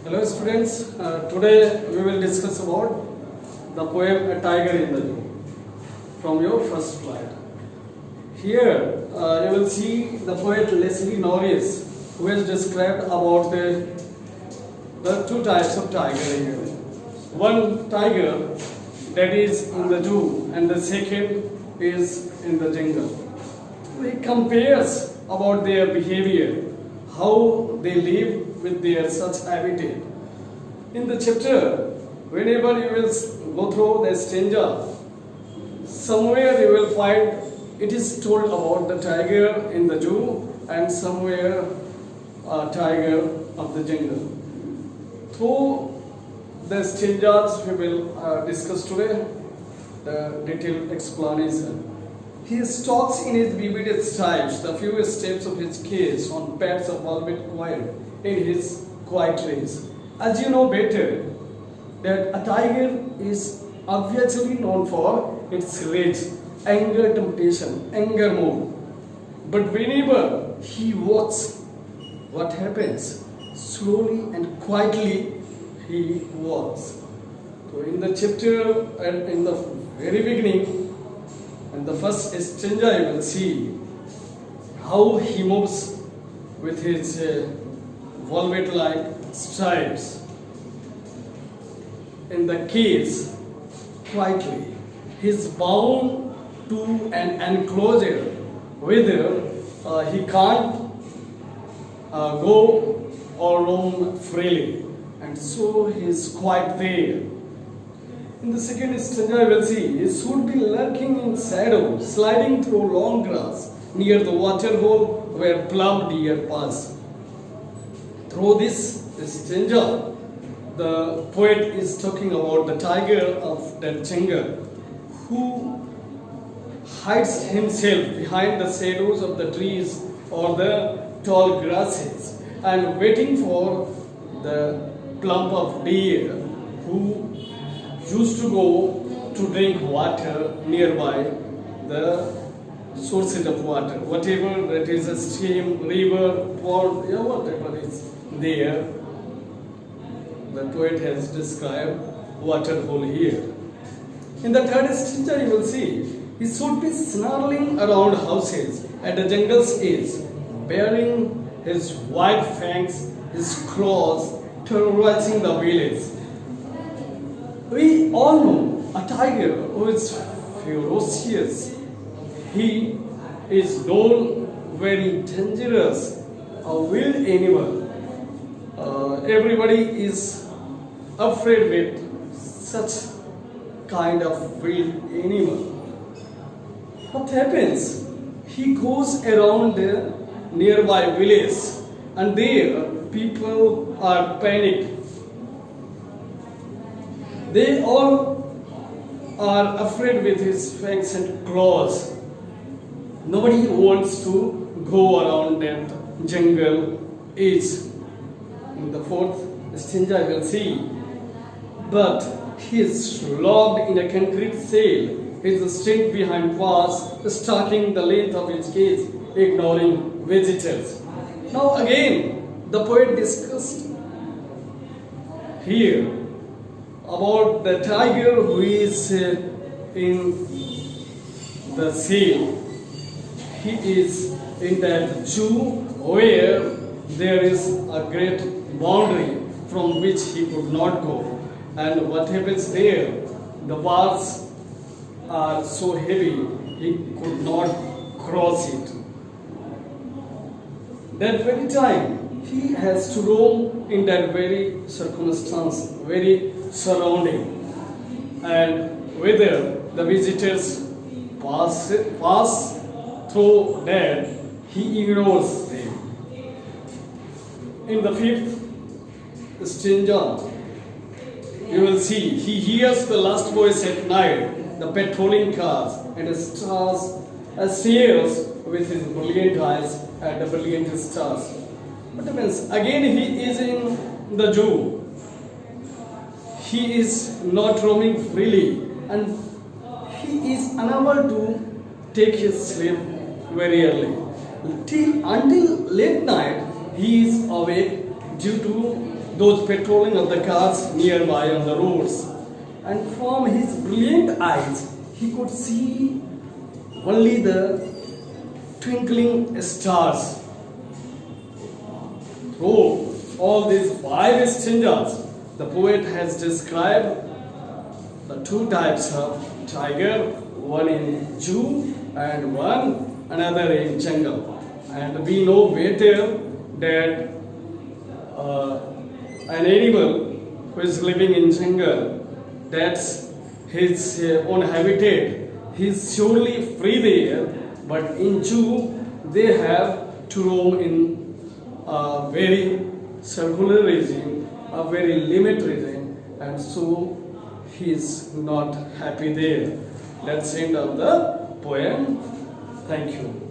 Hello students, today we will discuss about the poem A Tiger in the Zoo from your first slide. Here you will see the poet Leslie Norris who has described about the two types of tiger here. One tiger that is in the zoo and the second is in the jungle. He compares about their behavior, how they live with their such habitat. In the chapter, whenever you will go through the stanza, somewhere you will find it is told about the tiger in the zoo and somewhere a tiger of the jungle. Through the stanzas we will discuss today the detailed explanation. He stalks in his vivid styles the few steps of his case on pads of velvet quiet in his quiet race. As you know better, that a tiger is obviously known for its rage, anger, temptation, anger mood. But whenever he walks, what happens? Slowly and quietly he walks. So in the chapter and in the very beginning, in the first stanza, you will see how he moves with his velvet-like stripes in the case quietly. He is bound to an enclosure whether he can't go or roam freely, and so he is quite there. In the second stanza, you will see he should be lurking in shadow, sliding through long grass near the water hole where plump deer pass. Through this stanza, the poet is talking about the tiger of that jungle who hides himself behind the shadows of the trees or the tall grasses and waiting for the plump of deer who used to go to drink water nearby the sources of water, whatever that is a stream, river, pond, whatever is there. The poet has described water hole here. In the third stanza, you will see he should be snarling around houses at the jungle's edge, bearing his white fangs, his claws, terrorizing the village. We all know a tiger who is ferocious. He is known very dangerous, a wild animal. Everybody is afraid with such kind of wild animal. What happens? He goes around the nearby village and there people are panicked. They all are afraid with his fangs and claws. Nobody wants to go around that jungle edge. In the fourth stanza, you will see, but he is locked in a concrete cell. His strength behind bars, stalking the length of his cage, ignoring visitors. Now again, the poet discussed here about the tiger who is in the cell. He is in that zoo where there is a great boundary from which he could not go. And what happens there? The bars are so heavy he could not cross it. That very time he has to roam in that very circumstance, very surrounding, and whether the visitors pass through that, he ignores them. In the fifth stanza, you will see he hears the last voice at night, the patrolling cars, and stares with his brilliant eyes at the brilliant stars. What happens? Again, he is in the zoo. He is not roaming freely, and he is unable to take his sleep very early. Until late night, he is awake due to those patrolling of the cars nearby on the roads. And from his brilliant eyes, he could see only the twinkling stars. Through all these five stanzas, the poet has described the two types of tiger, one in zoo and another in jungle. And we know better that an animal who is living in jungle, that's his own habitat. He is surely free there, but in zoo they have to roam in a very circular regime, a very limit regime, and so he is not happy there. That's the end of the poem. Thank you.